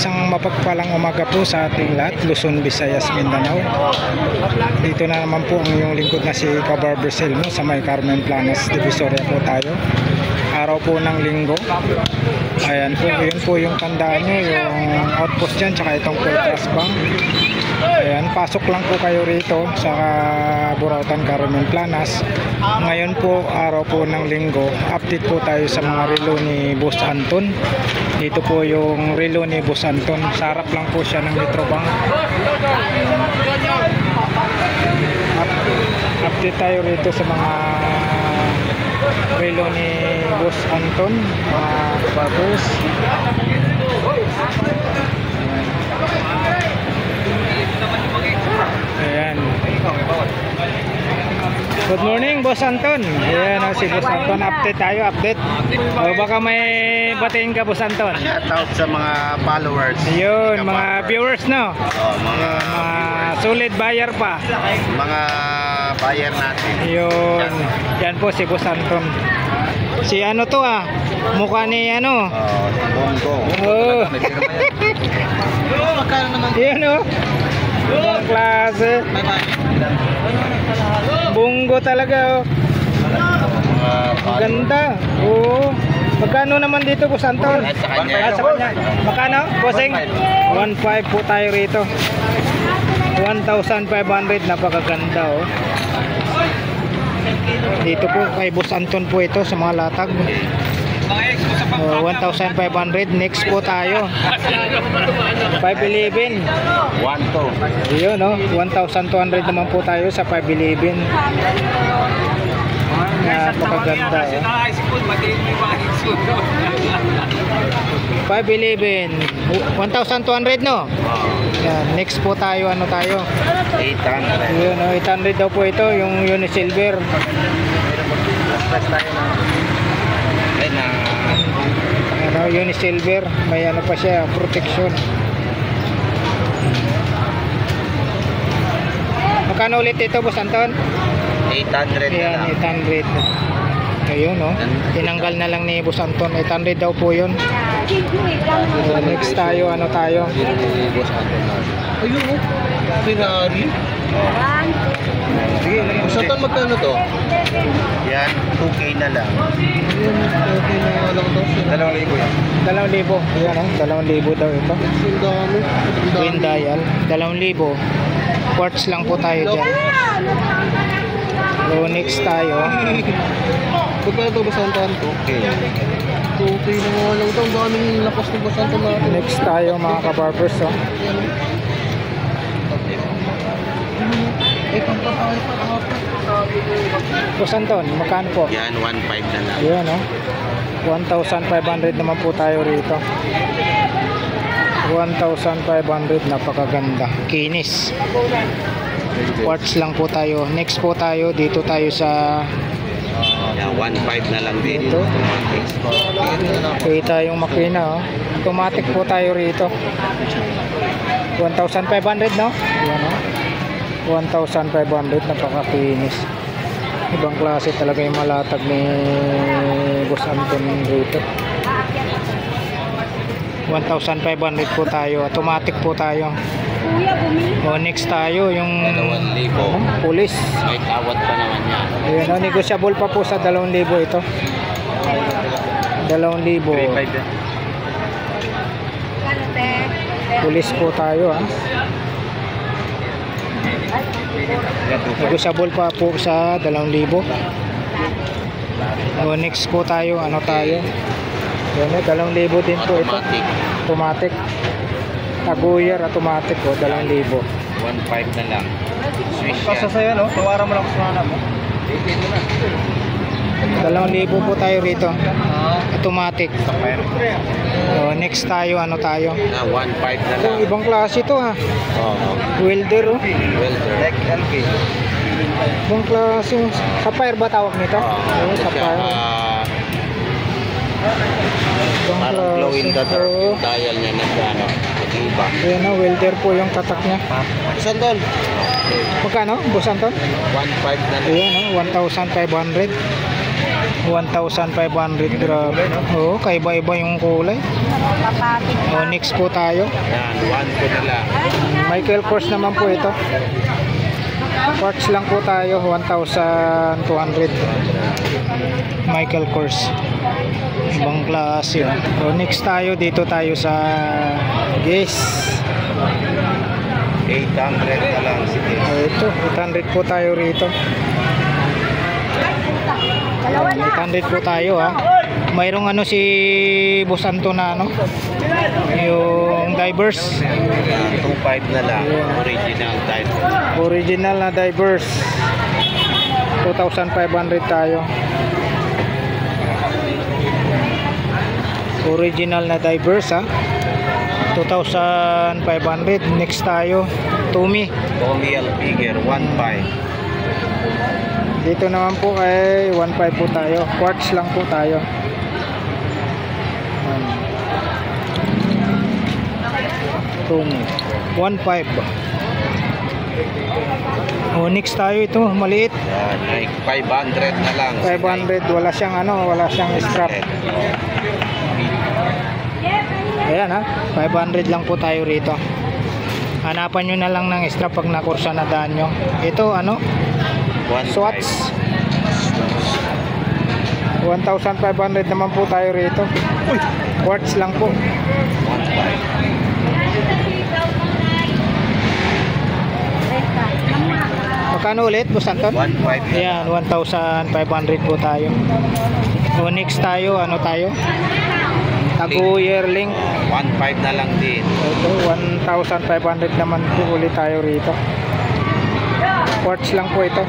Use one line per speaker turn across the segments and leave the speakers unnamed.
Isang mapagpalang umaga po sa ating lahat, Luzon, Visayas, Mindanao. Dito na naman po ang iyong lingkod na si Kabarber Selmo sa may Carmen Planas, Divisoria po tayo. Araw po ng linggo. Ayan po, yun po yung tandaan nyo, yung outpost dyan, tsaka itong Petras Bank. Ayan, pasok lang po kayo rito sa Burautan, Carmen Planas. Ngayon po, araw po ng linggo, update po tayo sa mga relo ni Boss Anton. Dito po yung relo ni Boss Anton. Sarap lang po siya ng Metrobank. Update tayo rito sa mga relo ni Boss Anton, mga kabarbers. Ayan. Good morning, Boss Anton. Ayan, si Boss Anton. Update tayo, update. O baka may batiin ka, Boss Anton.
Shout out sa mga followers.
Yun, mga viewers, no?
Mga
solid buyer pa.
mga buyer natin.
Yun. Yan po si Boss Anton. Si ano to mukha ni ano?
Bongo.
Oh.
Magkano naman?
Yan Ibang klase. Bungo talaga Ganda. Oo. Magkano naman dito, Boss Anton?
Sa kanya.
Sa kanya. Magkano, bossing? 1.5 po tayo rito. 1,500. Napakaganda Dito po kay Boss Anton po ito sa mga latag. 1,500. Next po tayo 511.
1-2.
Yun 1,200 naman po tayo sa 511. Napakaganda 511. 1,200 no? Yan. Next po tayo, ano tayo?
800.
Yun 800 daw po ito, yung Unisilver. Unisilver, may ano pa siya, protection. Magkano ulit ito, Boss Anton?
800
Yan,
na lang.
800. Ayun tinanggal na lang ni Boss Anton. 800 daw po yun. Next tayo, ano tayo?
Ayun Ferrari. Sige, Boss Anton, magkano to? Yan, 2K na lang. Yan, 2K na lang daw. 2,000 yan.
2,000. Yan 2,000 daw ito. Twin dial, 2,000. Quartz lang po tayo dyan. So next tayo.
Magkano to, Boss Anton? 2K. 2K na nga lang ito. Ang daming lakas ng Boss Anton natin.
Next tayo, mga kabarbers Boss Anton, magkano po?
Yan, 1.5 na lang.
Ayan 1,500 naman po tayo rito. 1,500. Napakaganda, kinis. Quartz lang po tayo. Next po tayo, dito tayo sa
Yan, 1.5 na lang dito.
kita yung makina automatic po tayo rito. 1,500 no? Ayan 1,500. Napakakinis. Ibang klase talaga yung malatag ni Boss Anton rito. 1,500 po tayo. Automatic po tayo. Next tayo yung
2,000.
police.
May tawad pa naman yan.
Ayan negosyable pa po sa 2,000 ito. 2,000. Police po tayo negosyable pa po sa 2,000. Next po tayo, ano tayo? Yan 2,000 din po ito. Automatic. Taguyer automatic 2,000.
1.5 na lang. Swish
Kasi sa'yo, tawaran mo lang sa sana mo.
2,000 po tayo rito. Automatic. Next tayo, ano tayo?
1.5 na lang.
Ibang klase ito Welder
Welder. LK.
Ibang klase. Sapphire ba tawag nito? Sapphire.
Parang glow in the dark yung dial niya na iba.
Ayan welder po yung tatak niya.
Sandol.
Magkano, Boss Anton?
1.5 na lang.
Ayan 1,500. 1,500, grabe. Oo, kaiba-iba yung kulay. Onyx po tayo.
Yan, 1 ko na lang.
Michael Kors naman po ito. Quartz lang po tayo, 1,200. Michael Kors. Ibang klase yun. Onyx tayo, dito tayo sa Guess.
800 na lang. Sige.
Ito, 800 po tayo rito. 800 po tayo ha. Mayroong ano si Boss Anton na ano, yung divers.
Yan, 2.5 na lang. Original type.
Original na divers. 2,500 tayo. Original na divers ha. 2,500. Next tayo, Tumi.
Tommy Hilfiger, 1.5.
Dito naman po ay 1.5 po tayo. Quartz lang po tayo. Tumi 1.5. Onyx tayo ito, maliit.
Yan, ay 500 na lang.
500, wala siyang ano, wala siyang strap. Ayan ha, 500 lang po tayo rito. Hanapan nyo na lang ng strap pag nakursa na daan nyo. Ito ano,
1.5.
Swatch 1,500 naman po tayo rito. Quartz lang po.
1.5.
Magkano ulit, Boss Anton?
1.5
Ayan, 1,500 po tayo. Onyx tayo, ano tayo? Tagu Yearling.
1.5 na lang din.
Ito, 1,500 naman po ulit tayo rito. Quartz lang po ito.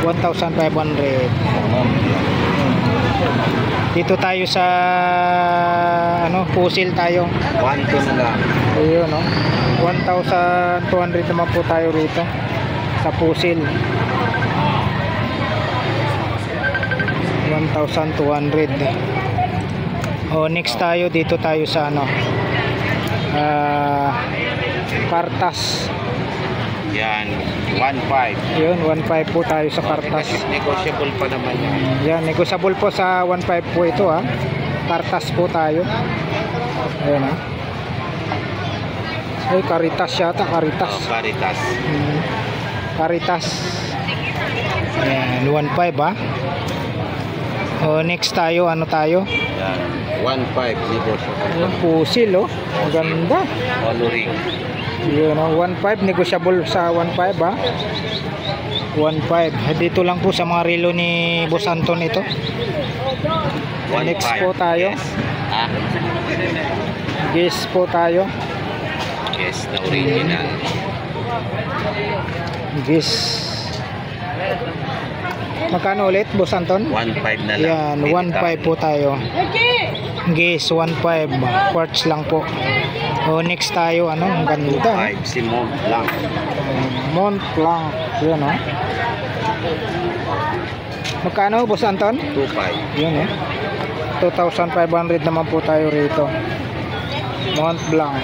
1,500. Dito tayo sa ano, pusil tayo.
1.2 na lang.
Ayun, no? 1,200 naman po tayo rito sa pusil. 1,200. Next tayo, dito tayo sa ano, Kartas.
Yan, 1.5.
Yun, 1.5 po tayo sa Kartas.
Negotiable pa naman yan.
Yan, negotiable po sa 1.5 po ito ha. Kartas po tayo. Ayan ha. Ay, Caritas yata, Caritas.
Caritas.
Caritas. Ayan, 1.5 ha. Next tayo, ano tayo?
Yan, 1.5 negotiable.
Ayan, pusil oh. Ang ganda.
Coloring.
Yun oh, 1.5 negotiable sa 1.5 ha. 1.5. Dito lang po sa mga relo ni Boss Anton ito. Next po tayo.
Yes. Ah,
Guess po tayo.
yes, na original.
Guess. Magkano ulit, Boss Anton?
1.5 na lang.
Yan, 1.5 po tayo. Guess, 1.5. Quartz lang po. Next tayo, ano, ang ganda.
5 si Mont Blanc.
Mont Blanc. Yan, oh. Magkano, Boss Anton?
2.5.
Yun, eh. 2,500 naman po tayo rito. Mont Blanc.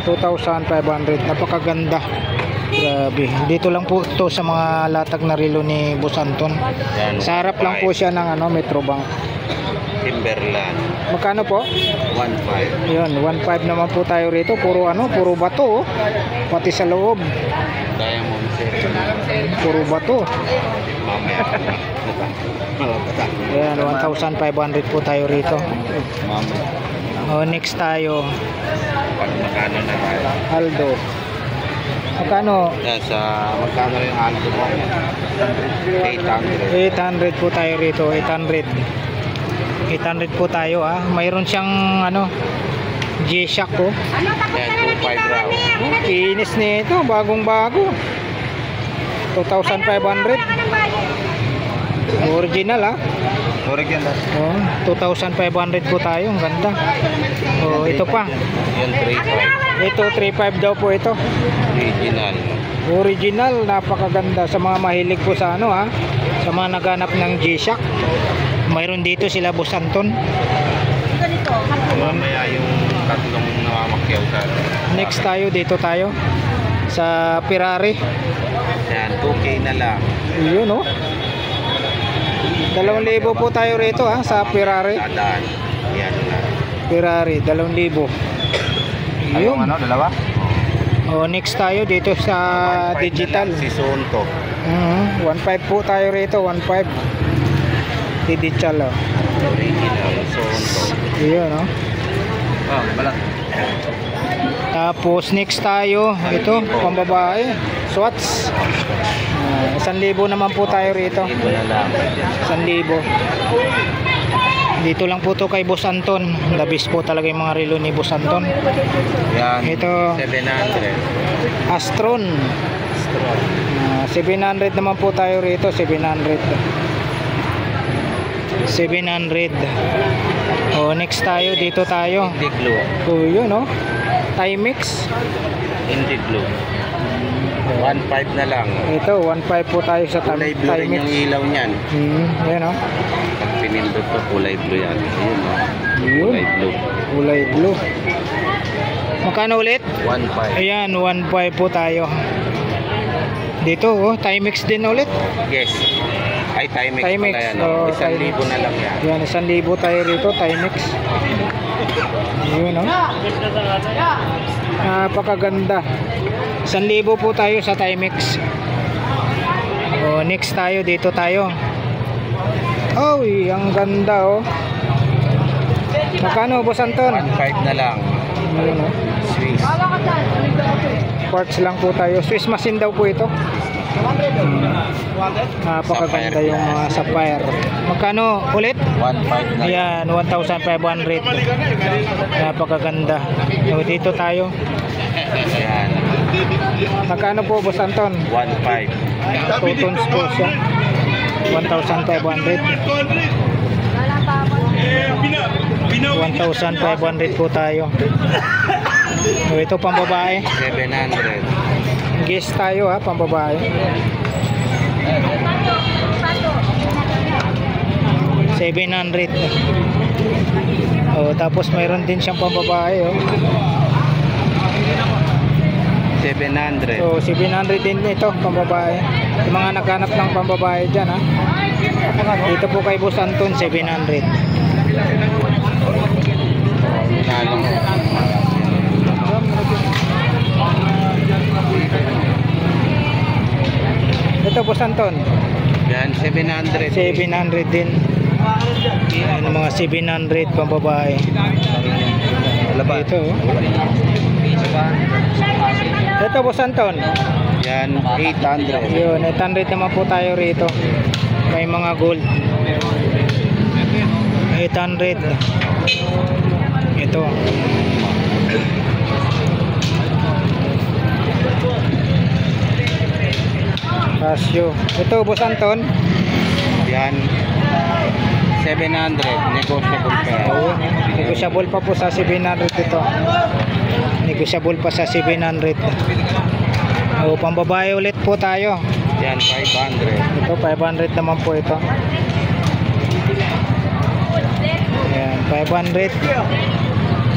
2,500. Napakaganda. Grabe. Dito lang po ito sa mga latag na relo ni Boss Anton.
Yan,
Sa harap lang po siya ng ano, Metrobank.
Timberland.
Magkano po?
1.5.
Yun, 1.5 naman po tayo rito. Puro ano, puro bato oh. Pati sa loob.
Diamond set.
Puro bato.
Mamaya.
Ayan, 1,500 po tayo rito.
Mamaya.
Next tayo,
Pag magkano na tayo?
Aldo. Magkano?
Yan, sa magkano yung alto mo? 800.
800 po tayo rito. 800. 800 po tayo ah. Mayroon siyang ano, G-Shock oh.
Yan, 2.5 raw.
Kinis nito, bagong bago. 2,500. Original ah.
Original.
2,500 po tayo. Ang ganda. Ito pa.
Yan, 3.5.
Ito 3.5 daw po ito.
Original.
Original, napakaganda sa mga mahilig po sa ano ha. Sa mga naghanap ng G-Shock. Mayroon dito sila Boss Anton.
Mamaya yung tatlong namamakyaw sa
Next tayo, dito tayo sa Ferrari.
yan, 2K na lang.
Yun oh. 2,000 po tayo rito ha, sa Ferrari.
Dadaan. Yan na.
Ferrari, 2,000.
Ayun,
Ayun.
ano, dalawa?
O, next tayo dito sa
1.5 na
digital.
lang, Si Sonto.
1.5 po tayo rito, 1.5. Digital, oh.
Original Sonto.
Ayun, oh.
Oh, balat.
Tapos next tayo, ito, pambabae, Swatch. 1,000 naman po tayo rito.
Ito na lang.
1,000. Dito lang po to kay Boss Anton. The best po talaga yung mga relo ni Boss Anton.
Yan.
Ito.
700.
Astron. 700 naman po tayo rito, 700. 700. Oh, next tayo, dito tayo.
Hindi glue.
Oh, yun, oh. Timex.
Hindi glue. 1.5 na lang.
Ito, 1.5 po tayo sa
Kulay blue rin yung ilaw niyan.
Yan, oh.
Pag pinindot ko, kulay blue yan. Ayun, no?
Yun.
Kulay blue.
Kulay blue. Magkano ulit?
1.5.
Ayan, 1.5 po tayo. Dito, oh, Timex din ulit.
Yes. Ay, Timex
Timex,
pala yan.
oh,
1,000 na lang yan.
Yan, 1,000 tayo rito, Timex. Yun, oh. Napakaganda. 1,000 po tayo sa Timex. Oh, next tayo, dito tayo. Oh, ang ganda, oh. Magkano, Boss Anton?
1.5 na lang.
Yun, oh.
Swiss.
Parts lang po tayo. Swiss machine daw po ito. Napakaganda yung mga sapphire. Magkano ulit?
1.5 na lang.
Ayan, 1,500. Napakaganda. So, dito tayo.
Ayan.
Magkano po, Boss Anton?
1.5.
2 tons po siya. 1,500. 1,500 po tayo. So, ito pang babae.
700.
Guess tayo ha, pang babae. 700. Oh, tapos mayroon din siyang pang babae, oh.
700.
So 700 din ito pang babae. Yung mga naghanap ng pang babae diyan ha. Dito po kay Boss Anton 700.
Nalo mo.
Ito Boss Anton,
Yan, 700.
700 din. Yan, mga 700 pang babae. Ito, oh. Ito Boss Anton.
Yan, 800.
Yun, 800 naman po tayo rito. May mga gold. 800. Ito. Casio. Ito Boss Anton.
Yan, 700. Negotiable pa.
Ayun, negosyable pa po sa 700 ito. Negosyable pa sa 700. O, pambabae ulit po tayo.
Yan, 500.
Ito 500 naman po ito. Ayan, 500.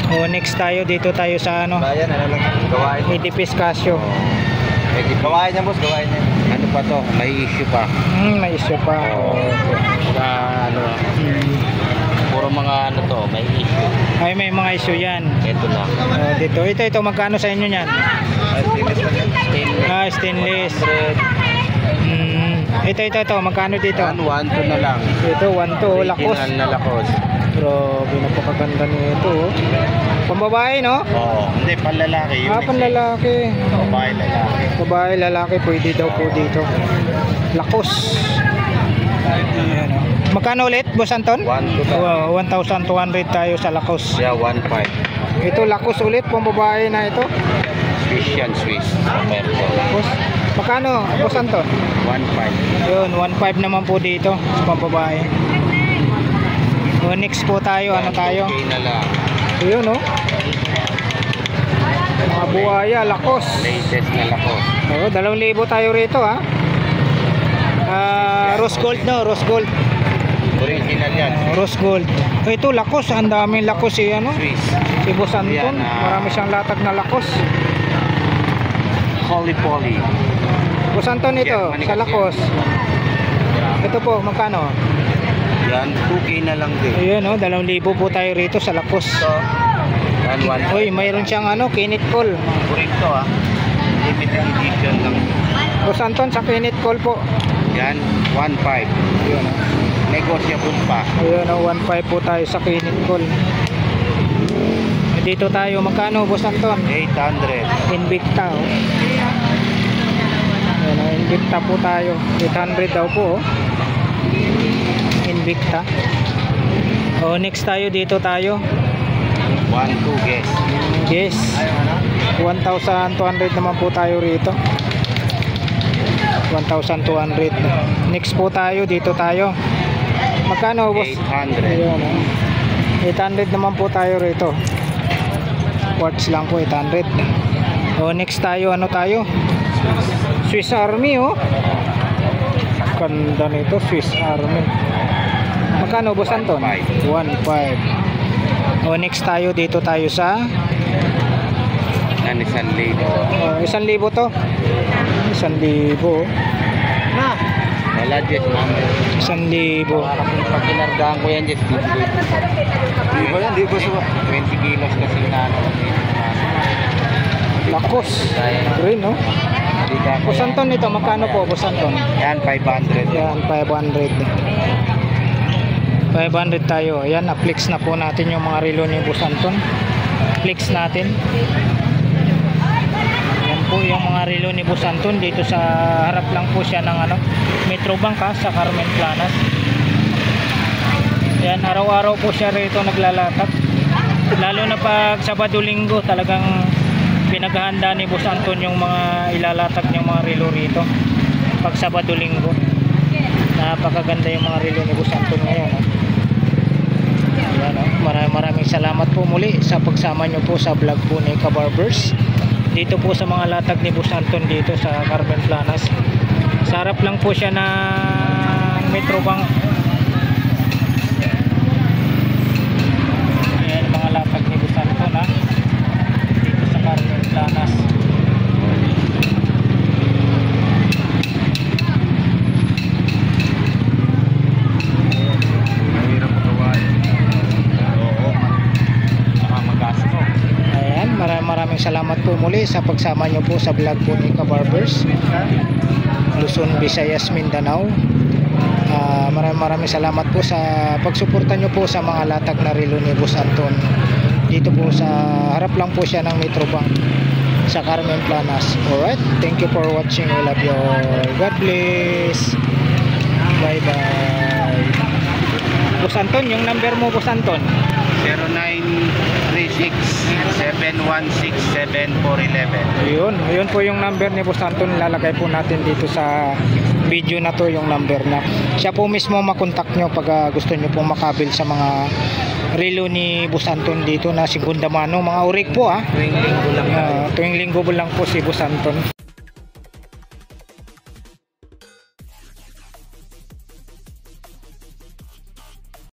O, next tayo, dito tayo sa ano,
Bayan, ano lang. Gawain.
Edipis Casio.
Gawain niya, boss. Gawain niya.
Ano pa to? May issue pa.
May issue pa.
Mga ano, puro mga ano to, may issue.
Ay, may mga issue yan.
Ito na.
O, dito. Ito, magkano sa inyo yan?
Stainless.
Stainless. Ito. Magkano dito?
1, 2 na lang.
Ito, 1 to. Lakos.
Original na lakos.
Grabe, napakaganda nito. Oh. Pambabae, no?
Oo. Hindi, panlalaki. Yun
Panlalaki.
Babae, lalaki.
Babae, lalaki, pwede daw po dito. Lakos. Ayan, oh. Magkano ulit, Boss Anton?
1, 2 na.
1,200 tayo sa Lakos.
Yeah, 1.5.
Ito, Lakos ulit, pambabae na ito.
Swiss yan, Swiss. Roberto.
Boss, magkano, Boss Anton?
1.5.
Yun, 1,500 naman po dito sa pambabae. So, next po tayo, ano tayo?
Okay na lang.
Yun, no? Mga buhaya, Lakos.
Latest na lakos.
Oo, 2,000 tayo rito, ha? Rose gold, no? Rose gold.
Original yan.
Rose gold. Ito, Lakos. Ang daming Lakos si, ano?
Swiss.
Si Boss Anton.
Yan,
Marami siyang latag na Lakos.
Holy Poly.
Boss Anton ito,
Germany
sa
kasi
Lakos. Ito po, magkano?
Yan, 2K na lang din.
Ayun, oh, 2,000 po tayo rito sa Lakos.
Ito, yan, 1.
Uy, mayroon siyang ano, Kinit Call.
Burrito limited edition lang.
Boss Anton, sa Kinit Call po.
Yan, 1.5.
Ayun, oh.
Negotiable pa.
Ayun, oh, 1,500 po tayo sa Kinit Call. Dito tayo, magkano, Boss Anton?
800.
Invicta, oh. Ayun, oh, Invicta po tayo. 800 daw po, oh. Invicta. Oh, next tayo, dito tayo.
1.2 guess.
Yes. 1,200 naman po tayo rito. 1,200. Next po tayo, dito tayo. Magkano, boss?
800.
Ayun, oh. 800 naman po tayo rito. Quartz lang po, 800. Oh, next tayo, ano tayo? Swiss Army, oh. Ganda nito, Swiss Army. Magkano, boss Anton? 1,500. Oh, next tayo, dito tayo sa
Yan, 1,000.
1,000 to. 1,000.
Na! Wala, Jess, mama.
1,000.
Pag kinargaan ko yan, Jess, di ba yan? Di ba sa 20 kilos kasi na ano.
Lakos. Green, no? Boss Anton, ito, magkano po, Boss Anton?
Yan, 500.
Yan, 500. 500 tayo. Ayan, na-flex na po natin yung mga relo ni Boss Anton. Flex natin. Yan po yung mga relo ni Boss Anton. Dito sa harap lang po siya ng ano, Metrobank, ha, sa Carmen Planas. Yan, araw-araw po siya rito naglalatag. Lalo na pag Sabado-Linggo, talagang pinaghahanda ni Boss Anton yung mga ilalatag niyang mga relo rito. Pag Sabado-Linggo. Napakaganda yung mga relo ni Boss Anton ngayon, ha. Ayan, oh. Maraming salamat po muli sa pagsama nyo po sa vlog po ni Kabarbers. Dito po sa mga latag ni Boss Anton dito sa Carmen Planas. Sa harap lang po siya ng Metrobank. Ayan mga latag ni Boss Anton, ha, dito sa Carmen Planas. Maraming salamat po muli sa pagsama nyo po sa vlog po ni Kabarbers, Luzon, Visayas, Mindanao. Maraming salamat po sa pagsuporta nyo po sa mga latag na relo ni Boss Anton. Dito po sa harap lang po siya ng Metrobank sa Carmen Planas. Alright, thank you for watching. I love you all. God bless. Bye bye. Boss Anton, yung number mo, Boss Anton?
0936-716-7411.
Ayun po yung number ni Boss Anton. Lalagay po natin dito sa video na to yung number na. Siya po mismo makontak nyo pag gusto nyo pong makabil sa mga relo ni Boss Anton dito na segunda mano. Mga urig po, ha.
Tuwing linggo lang.
Tuwing linggo lang po si Boss Anton.